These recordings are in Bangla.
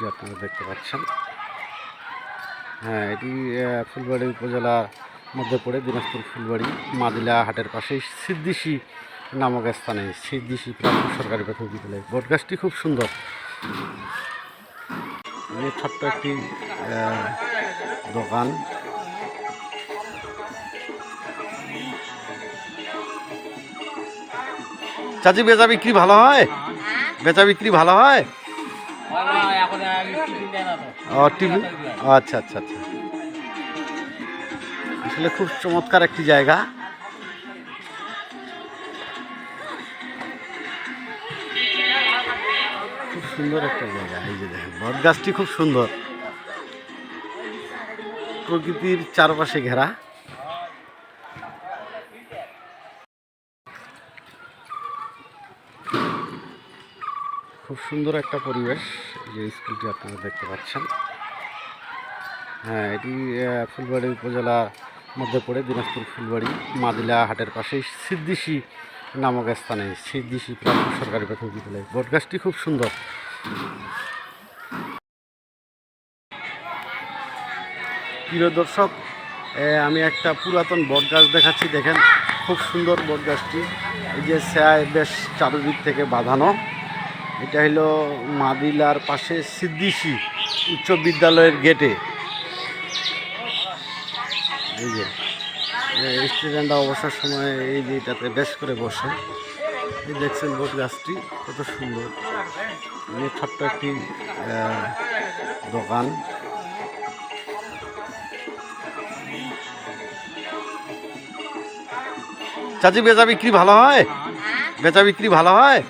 স্কুলটি আপনারা দেখতে পাচ্ছেন। হ্যাঁ, এটি ফুলবাড়ি উপজেলার মধ্যে পড়ে দিনাজপুর ফুলবাড়ি মাদিলা হাটের পাশেই সিদ্দিশি নামক স্থানে সিদ্দিশি প্রাথমিক সরকারি প্রাথমিক বিদ্যালয়। বটগাছটি খুব সুন্দর। ছোট্ট একটি দোকান। চাচি, বেচা বিক্রি ভালো হয়? বেচা বিক্রি ভালো হয়? টিভি, আচ্ছা আচ্ছা আচ্ছা। আসলে খুব চমৎকার একটি জায়গা। খুব সুন্দর একটা জায়গা। এই যে দেখেন, বটগাছটি খুব সুন্দর, প্রকৃতির চারপাশে ঘেরা। খুব সুন্দর একটা পরিবেশ। যে স্কুলটি আপনারা দেখতে পাচ্ছেন। হ্যাঁ, এটি ফুলবাড়ি উপজেলার মধ্যে পড়ে দিনাজপুর ফুলবাড়ি মাদিলা হাটের পাশেই সিদ্দিশি নামক স্থানে সিদ্দিশি প্রাথমিক সরকারি প্রাথমিক বিদ্যালয়। বটগাছটি খুব সুন্দর। প্রিয় দর্শক, আমি একটা পুরাতন বটগাছ দেখাচ্ছি। দেখেন, খুব সুন্দর বটগাছটি। এই যে ছায় বেশ চারদিক থেকে বাঁধানো। এটা হলো মাদিলার পাশে সিদ্দিশি উচ্চ বিদ্যালয়ের গেটে। এই যে স্টুডেন্টরা অবসর সময় এই যে এটাতে বেশ করে বসে। এই দেখছেন বট গাছটি কত সুন্দর। ছোট্ট একটি দোকান। চাচি, বেচা বিক্রি ভালো হয়? বেচা বিক্রি ভালো হয়?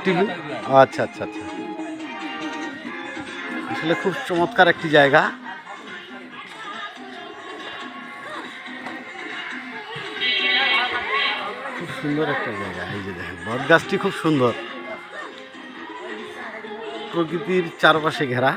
টিভি, আচ্ছা আচ্ছা আচ্ছা। আসলে খুব চমৎকার একটি জায়গা। খুব সুন্দর একটা জায়গা। এই যে দেখেন, বটগাছটি খুব সুন্দর, প্রকৃতির চারপাশে ঘেরা।